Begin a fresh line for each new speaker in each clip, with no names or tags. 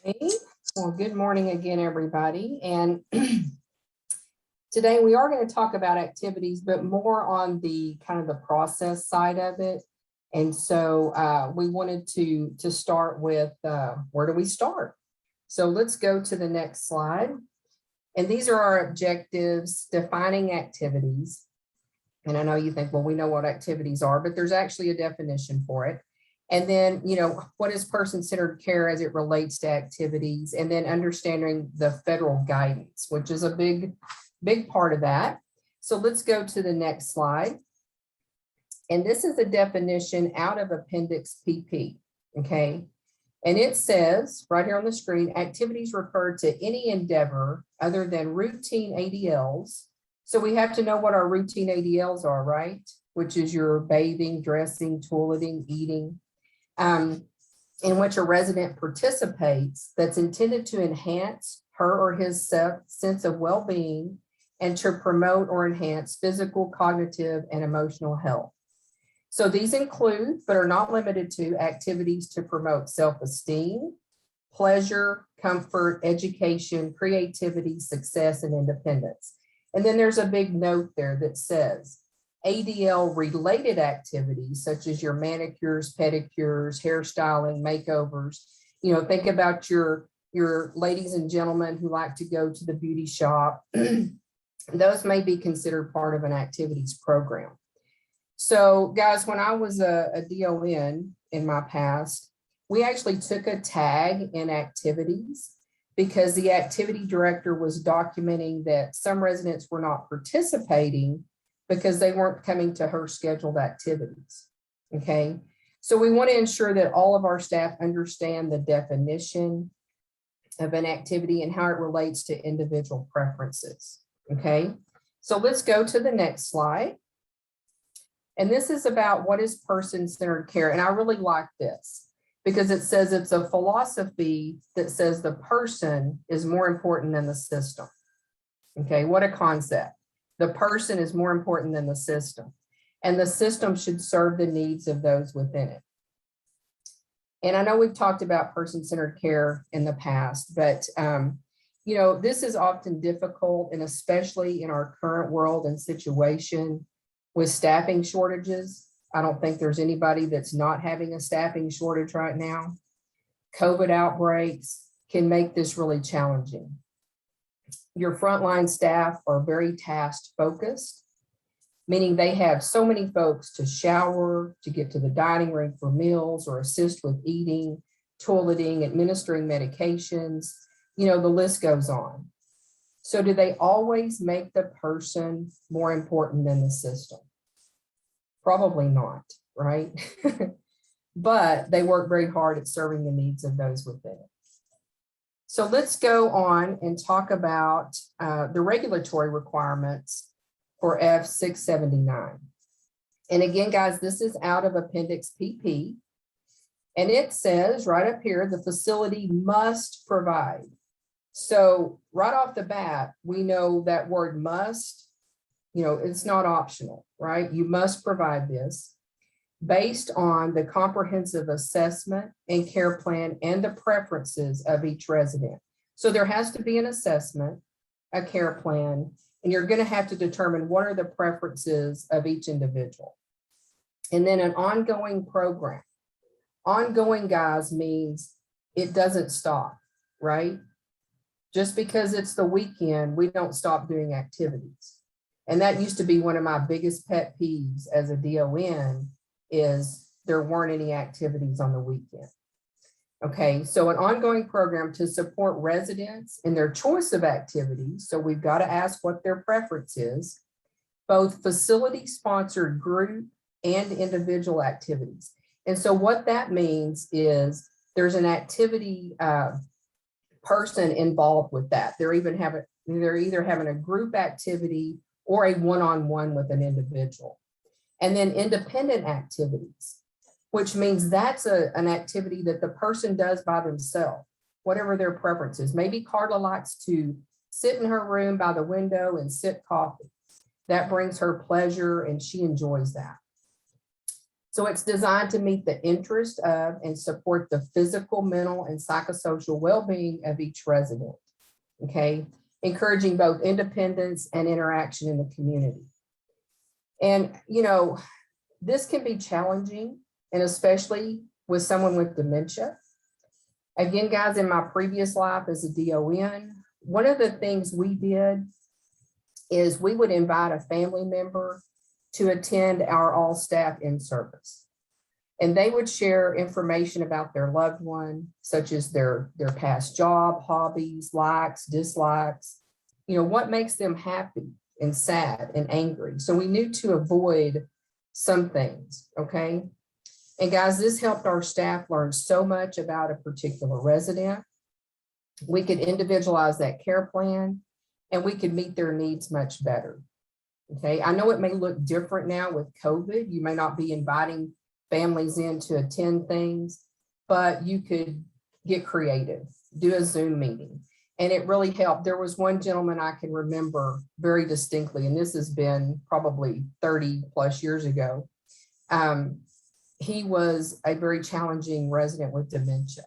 Okay. Well, good morning again, everybody. And today we are going to talk about activities, but more on the kind of the process side of it. And so we wanted to start with where do we start? So let's go to the next slide. And these are our objectives, defining activities. And I know you think, well, we know what activities are, but there's actually a definition for it. And then, what is person-centered care as it relates to activities, and then understanding the federal guidance, which is a big part of that. So let's go to the next slide. And this is a definition out of Appendix PP, okay? And it says right here on the screen, activities refer to any endeavor other than routine ADLs. So we have to know what our routine ADLs are, right? Which is your bathing, dressing, toileting, eating. In which a resident participates that's intended to enhance her or his sense of well-being and to promote or enhance physical, cognitive, and emotional health. So these include, but are not limited to, activities to promote self-esteem, pleasure, comfort, education, creativity, success, and independence. And then there's a big note there that says, ADL related activities such as your manicures, pedicures, hairstyling, makeovers. Think about your ladies and gentlemen who like to go to the beauty shop. Those may be considered part of an activities program. So guys, when I was a DON in my past, we actually took a tag in activities because the activity director was documenting that some residents were not participating because they weren't coming to her scheduled activities, okay? So we want to ensure that all of our staff understand the definition of an activity and how it relates to individual preferences, okay? So let's go to the next slide. And this is about what is person-centered care. And I really like this because it says it's a philosophy that says the person is more important than the system, okay? What a concept. The person is more important than the system, and the system should serve the needs of those within it. And I know we've talked about person-centered care in the past, but this is often difficult, and especially in our current world and situation with staffing shortages. I don't think there's anybody that's not having a staffing shortage right now. COVID outbreaks can make this really challenging. Your frontline staff are very task focused, meaning they have so many folks to shower, to get to the dining room for meals, or assist with eating, toileting, administering medications. The list goes on. So do they always make the person more important than the system? Probably not, right? But they work very hard at serving the needs of those within it. So let's go on and talk about the regulatory requirements for F679. And again, guys, this is out of Appendix PP. And it says right up here, the facility must provide. So right off the bat, we know that word must, it's not optional, right? You must provide this based on the comprehensive assessment and care plan and the preferences of each resident. So there has to be an assessment, a care plan, and you're going to have to determine what are the preferences of each individual. And then an ongoing program. Ongoing, guys, means it doesn't stop, right? Just because it's the weekend, we don't stop doing activities. And that used to be one of my biggest pet peeves as a DON, is there weren't any activities on the weekend. Okay, so an ongoing program to support residents in their choice of activities. So we've got to ask what their preference is, both facility sponsored group and individual activities. And so what that means is there's an activity person involved with that. They're either having a group activity or a one-on-one with an individual. And then independent activities, which means that's an activity that the person does by themselves, whatever their preference is. Maybe Carla likes to sit in her room by the window and sip coffee. That brings her pleasure and she enjoys that. So it's designed to meet the interest of and support the physical, mental, and psychosocial well-being of each resident, okay? Encouraging both independence and interaction in the community. And, you know, this can be challenging, and especially with someone with dementia. Again, guys, in my previous life as a DON, one of the things we did is we would invite a family member to attend our all staff in service. And they would share information about their loved one, such as their past job, hobbies, likes, dislikes, you know, what makes them happy and sad and angry. So we knew to avoid some things, okay? And guys, this helped our staff learn so much about a particular resident. We could individualize that care plan and we could meet their needs much better. Okay, I know it may look different now with COVID. You may not be inviting families in to attend things, but you could get creative, do a Zoom meeting. And it really helped. There was one gentleman I can remember very distinctly, and this has been probably 30 plus years ago. He was a very challenging resident with dementia.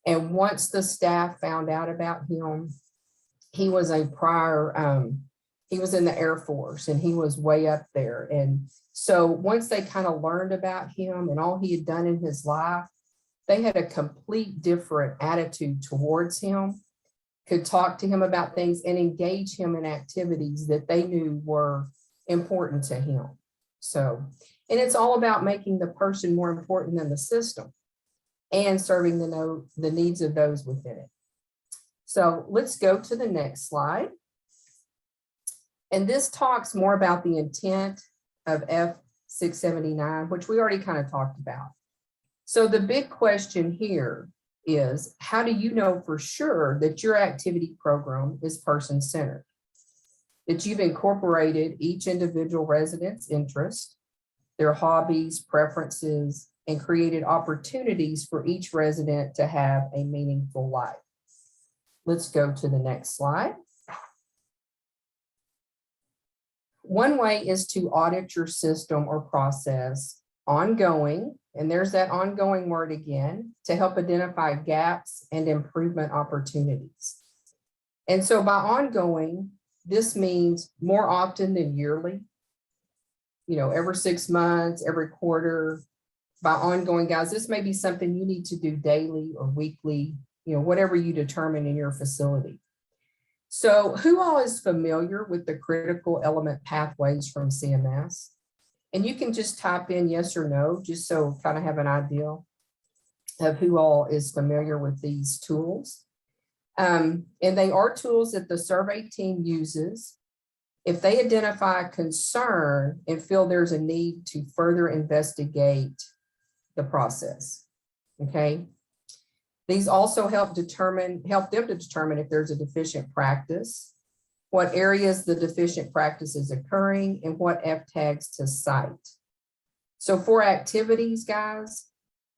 And once the staff found out about him, he was a prior, he was in the Air Force and he was way up there. And so once they kind of learned about him and all he had done in his life, they had a complete different attitude towards him, could talk to him about things and engage him in activities that they knew were important to him. So, and it's all about making the person more important than the system and serving the needs of those within it. So let's go to the next slide. And this talks more about the intent of F679, which we already kind of talked about. So the big question here is, how do you know for sure that your activity program is person-centered? That you've incorporated each individual resident's interest, their hobbies, preferences, and created opportunities for each resident to have a meaningful life. Let's go to the next slide. One way is to audit your system or process ongoing, and there's that ongoing word again, to help identify gaps and improvement opportunities. And so by ongoing, this means more often than yearly, you know, every 6 months, every quarter. By ongoing, guys, this may be something you need to do daily or weekly, you know, whatever you determine in your facility. So who all is familiar with the critical element pathways from CMS? And you can just type in yes or no, just so kind of have an idea of who all is familiar with these tools. And they are tools that the survey team uses if they identify a concern and feel there's a need to further investigate the process, okay? These also help them to determine if there's a deficient practice, what areas the deficient practice is occurring, and what F tags to cite. So for activities, guys,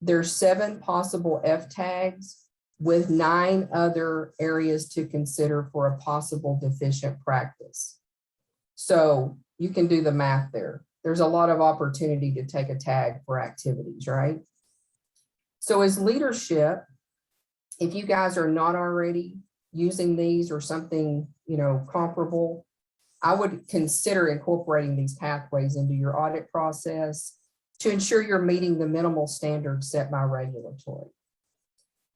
there's 7 possible F tags with 9 other areas to consider for a possible deficient practice. So you can do the math there. There's a lot of opportunity to take a tag for activities, right? So as leadership, if you guys are not already using these or something, you know, comparable, I would consider incorporating these pathways into your audit process to ensure you're meeting the minimal standards set by regulatory.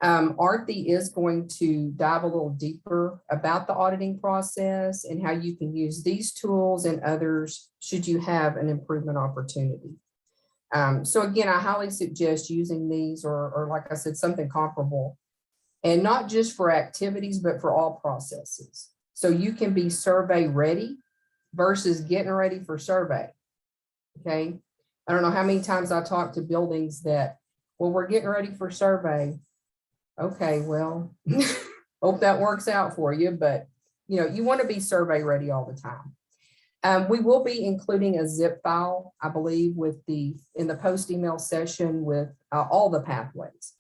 Arthi is going to dive a little deeper about the auditing process and how you can use these tools and others should you have an improvement opportunity. So again, I highly suggest using these or like I said, something comparable, and not just for activities, but for all processes. So you can be survey ready versus getting ready for survey, okay? I don't know how many times I talk to buildings that, well, we're getting ready for survey. Okay, well, hope that works out for you, but you know, you want to be survey ready all the time. We will be including a zip file, I believe, in the post email session with all the pathways.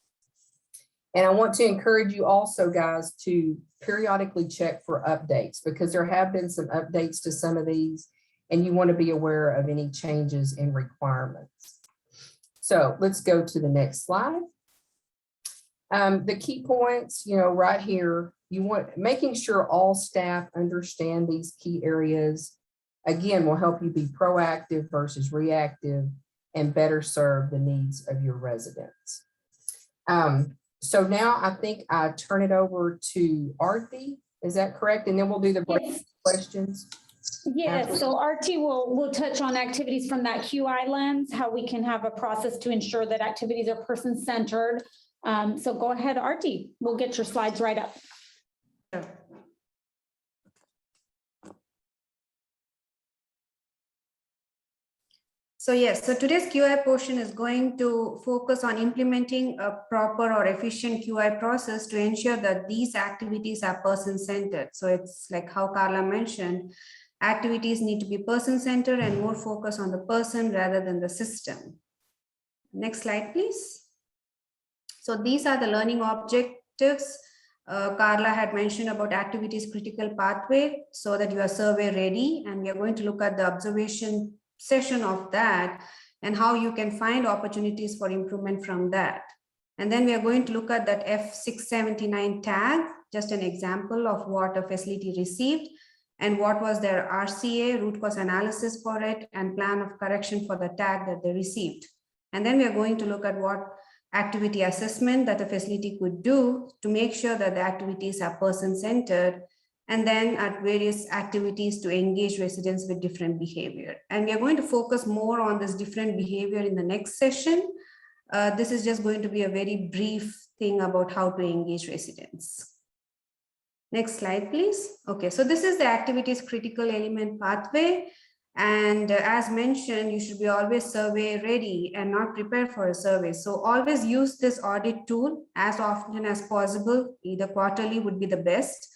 And I want to encourage you also, guys, to periodically check for updates because there have been some updates to some of these and you want to be aware of any changes in requirements. So let's go to the next slide. The key points, right here, you want making sure all staff understand these key areas, again, will help you be proactive versus reactive and better serve the needs of your residents. So now I think I turn it over to Arti. Is that correct? And then we'll do the
Yes.
questions.
Yes, so RT will touch on activities from that QI lens, how we can have a process to ensure that activities are person-centered. So go ahead, RT. We'll get your slides right up.
So yes, so today's QI portion is going to focus on implementing a proper or efficient QI process to ensure that these activities are person-centered. So it's like how Carla mentioned, activities need to be person-centered and more focus on the person rather than the system. Next slide, please. So these are the learning objectives. Carla had mentioned about activities critical pathway so that you are survey ready, and we are going to look at the observation session of that and how you can find opportunities for improvement from that. And then we are going to look at that F679 tag, just an example of what a facility received and what was their RCA, root cause analysis for it, and plan of correction for the tag that they received. And then we are going to look at what activity assessment that the facility could do to make sure that the activities are person-centered, and then at various activities to engage residents with different behavior. And we are going to focus more on this different behavior in the next session. This is just going to be a very brief thing about how to engage residents. Next slide, please. Okay, so this is the activities critical element pathway. And as mentioned, you should be always survey ready and not prepared for a survey. So always use this audit tool as often as possible, either quarterly would be the best.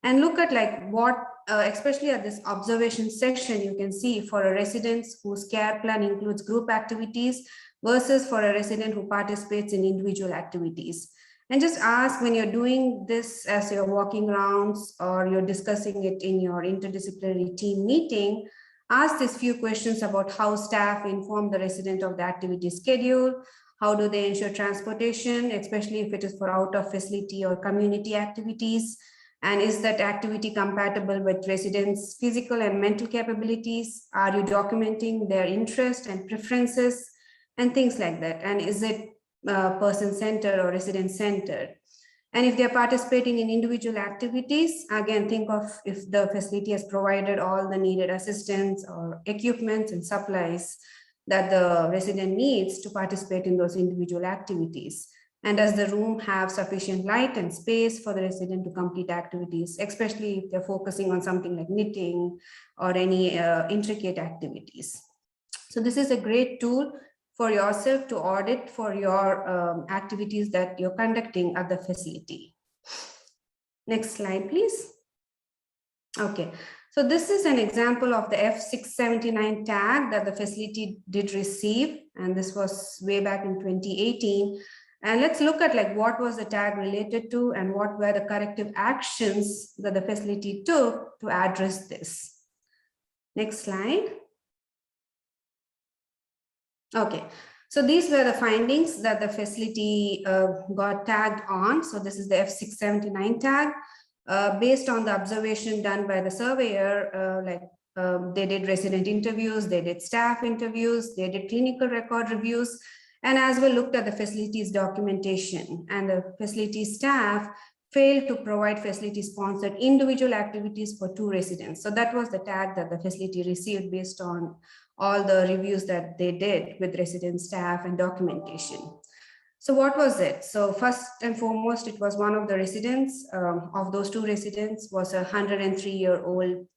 And look at like what, especially at this observation section, you can see for a resident whose care plan includes group activities versus for a resident who participates in individual activities. And just ask when you're doing this as you're walking rounds or you're discussing it in your interdisciplinary team meeting, ask these few questions about how staff inform the resident of the activity schedule, how do they ensure transportation, especially if it is for out of facility or community activities, and is that activity compatible with residents' physical and mental capabilities? Are you documenting their interest and preferences and things like that? And is it person-centered or resident-centered? And if they're participating in individual activities, again, think of if the facility has provided all the needed assistance or equipment and supplies that the resident needs to participate in those individual activities. And does the room have sufficient light and space for the resident to complete activities, especially if they're focusing on something like knitting or any intricate activities. So this is a great tool for yourself to audit for your activities that you're conducting at the facility. Next slide, please. Okay, so this is an example of the F679 tag that the facility did receive, and this was way back in 2018. And let's look at like what was the tag related to and what were the corrective actions that the facility took to address this. Next slide. Okay, so these were the findings that the facility got tagged on. So this is the F679 tag. Based on the observation done by the surveyor, they did resident interviews, they did staff interviews, they did clinical record reviews, and as well looked at the facility's documentation, and the facility staff failed to provide facility sponsored individual activities for 2 residents. So that was the tag that the facility received based on all the reviews that they did with resident staff and documentation. So what was it? So first and foremost, it was one of the residents, of those 2 residents was a 103-year-old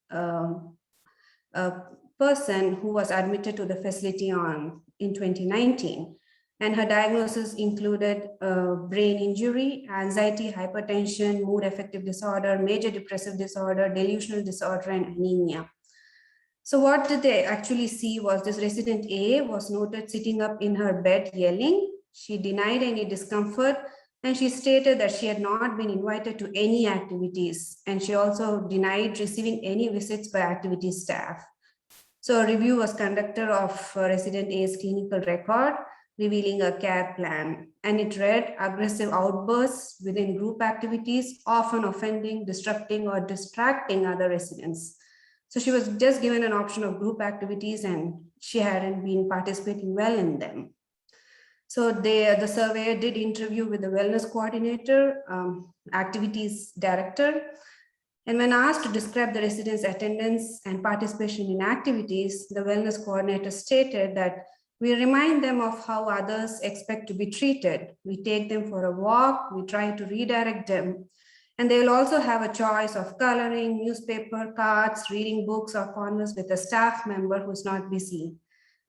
person who was admitted to the facility in 2019. And her diagnosis included brain injury, anxiety, hypertension, mood affective disorder, major depressive disorder, delusional disorder, and anemia. So what did they actually see was this resident A was noted sitting up in her bed yelling. She denied any discomfort, and she stated that she had not been invited to any activities. And she also denied receiving any visits by activity staff. So a review was conducted of resident A's clinical record. revealing a care plan. And it read aggressive outbursts within group activities, often offending, disrupting, or distracting other residents. So she was just given an option of group activities and she hadn't been participating well in them. So the surveyor did interview with the wellness coordinator, activities director, and when asked to describe the residents' attendance and participation in activities, the wellness coordinator stated that we remind them of how others expect to be treated. We take them for a walk, we try to redirect them, and they will also have a choice of coloring, newspaper, cards, reading books, or converse with a staff member who's not busy.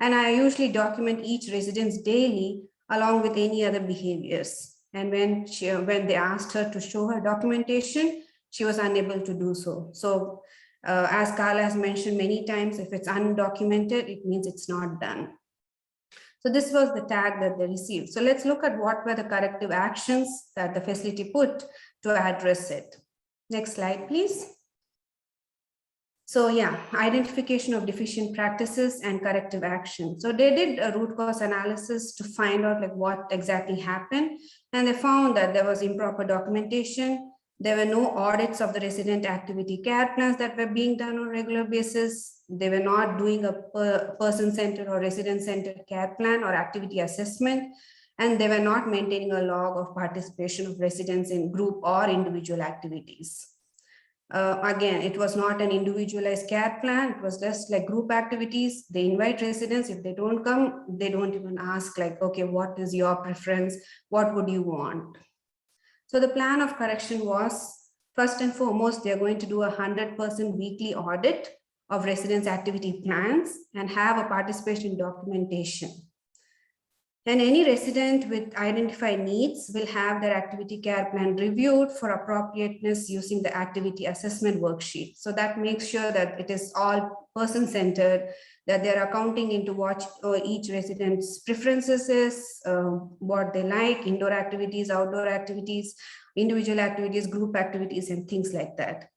And I usually document each residence daily along with any other behaviors. And when they asked her to show her documentation, she was unable to do so. So as Carla has mentioned many times, if it's undocumented, it means it's not done. So this was the tag that they received. So let's look at what were the corrective actions that the facility put to address it. Next slide, please. So yeah, identification of deficient practices and corrective action. So they did a root cause analysis to find out like what exactly happened. And they found that there was improper documentation. There were no audits of the resident activity care plans that were being done on a regular basis. They were not doing a person-centered or resident-centered care plan or activity assessment. And they were not maintaining a log of participation of residents in group or individual activities. Again, it was not an individualized care plan. It was just like group activities. They invite residents. If they don't come, they don't even ask like, okay, what is your preference? What would you want? So the plan of correction was, first and foremost, they're going to do 100% weekly audit of residents' activity plans and have a participation documentation. And any resident with identified needs will have their activity care plan reviewed for appropriateness using the activity assessment worksheet. So that makes sure that it is all person-centered, that they're accounting into what each resident's preferences is, what they like, indoor activities, outdoor activities, individual activities, group activities, and things like that.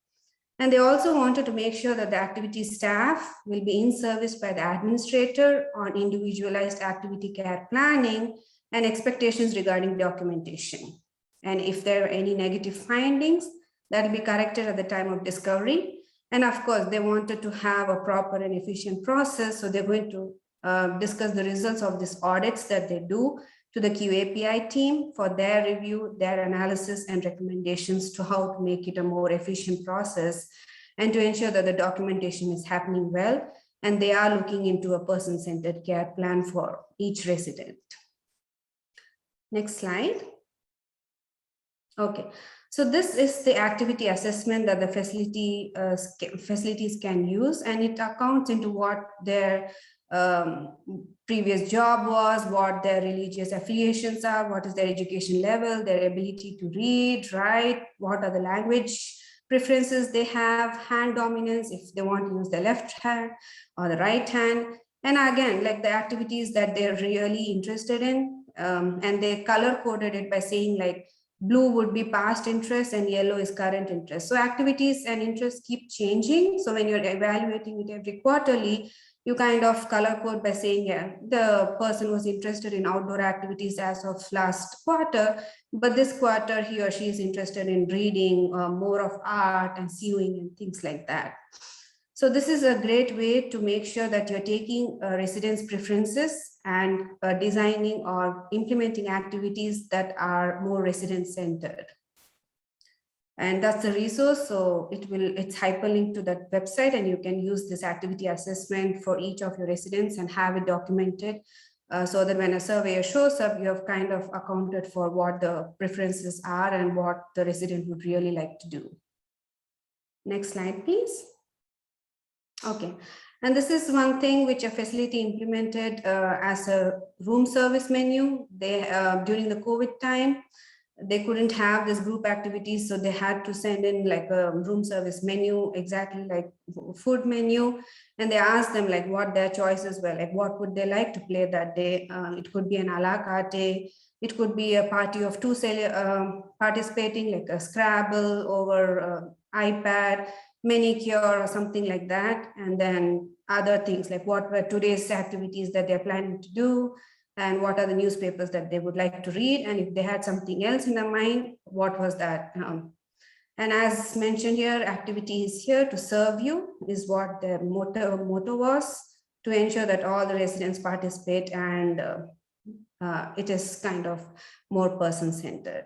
And they also wanted to make sure that the activity staff will be in service by the administrator on individualized activity care planning and expectations regarding documentation. And if there are any negative findings, that will be corrected at the time of discovery. And of course, they wanted to have a proper and efficient process. So they're going to discuss the results of these audits that they do to the QAPI team for their review, their analysis and recommendations to how to make it a more efficient process and to ensure that the documentation is happening well. And they are looking into a person-centered care plan for each resident. Next slide. Okay, so this is the activity assessment that the facilities can use, and it accounts into what their previous job was, what their religious affiliations are, what is their education level, their ability to read, write, what are the language preferences they have, hand dominance, if they want to use the left hand or the right hand. And again, like the activities that they're really interested in, and they color coded it by saying like blue would be past interest and yellow is current interest. So activities and interests keep changing. So when you're evaluating it every quarterly, you kind of color code by saying, yeah, the person was interested in outdoor activities as of last quarter, but this quarter he or she is interested in reading, more of art and sewing and things like that. So this is a great way to make sure that you're taking residents' preferences and designing or implementing activities that are more resident-centered. And that's the resource. So it's hyperlinked to that website, and you can use this activity assessment for each of your residents and have it documented so that when a surveyor shows up, you have kind of accounted for what the preferences are and what the resident would really like to do. Next slide, please. Okay. And this is one thing which a facility implemented as a room service menu. They during the COVID time, they couldn't have this group activities, so they had to send in like a room service menu, exactly like food menu. And they asked them like what their choices were, like what would they like to play that day. It could be an a la carte, it could be a party of two participating, like a Scrabble over iPad, manicure or something like that. And then other things like what were today's activities that they're planning to do. and what are the newspapers that they would like to read, and if they had something else in their mind, what was that? And as mentioned here, activity is here to serve you is what their motto was, to ensure that all the residents participate, and it is kind of more person-centered.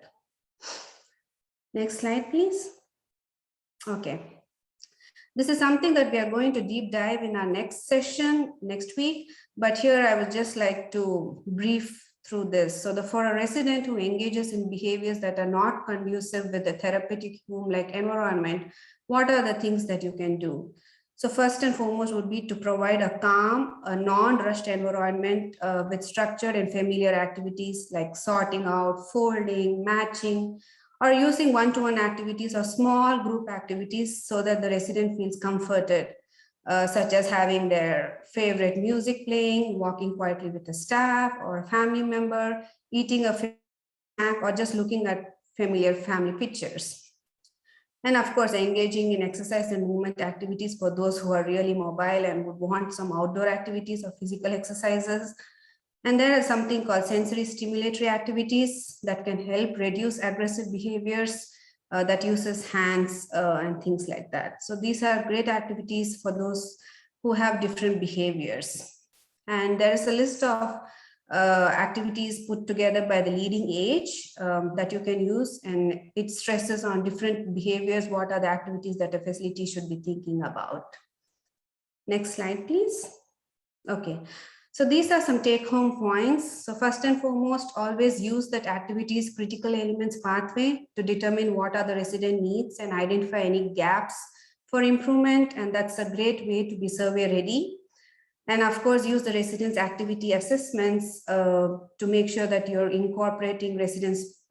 Next slide, please. Okay. This is something that we are going to deep dive in our next session next week, but here I would just like to brief through this. So for a resident who engages in behaviors that are not conducive with a therapeutic home-like environment, what are the things that you can do? So first and foremost would be to provide a calm, a non-rushed environment with structured and familiar activities like sorting out, folding, matching, or using one-to-one activities or small group activities so that the resident feels comforted, such as having their favorite music playing, walking quietly with the staff or a family member, eating a snack, or just looking at familiar family pictures. And of course, engaging in exercise and movement activities for those who are really mobile and would want some outdoor activities or physical exercises. And there is something called sensory stimulatory activities that can help reduce aggressive behaviors that uses hands and things like that. So these are great activities for those who have different behaviors. And there is a list of activities put together by the leading age that you can use, and it stresses on different behaviors. What are the activities that a facility should be thinking about? Next slide, please. Okay. So these are some take-home points. So first and foremost, always use that activities critical elements pathway to determine what are the resident needs and identify any gaps for improvement. And that's a great way to be survey ready. And of course, use the residents' activity assessments to make sure that you're incorporating residents'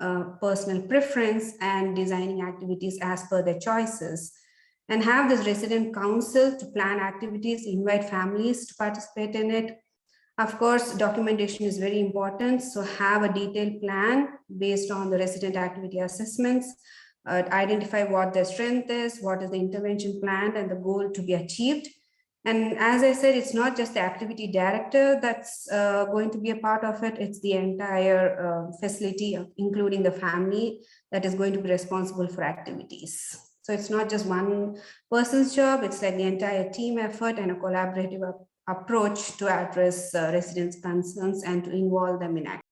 personal preference and designing activities as per their choices. And have this resident council to plan activities, invite families to participate in it. Of course, documentation is very important. So have a detailed plan based on the resident activity assessments, identify what their strength is, what is the intervention plan and the goal to be achieved. And as I said, it's not just the activity director that's going to be a part of it. It's the entire facility, including the family, that is going to be responsible for activities. So it's not just one person's job. It's like the entire team effort and a collaborative approach to address residents' concerns and to involve them in activities.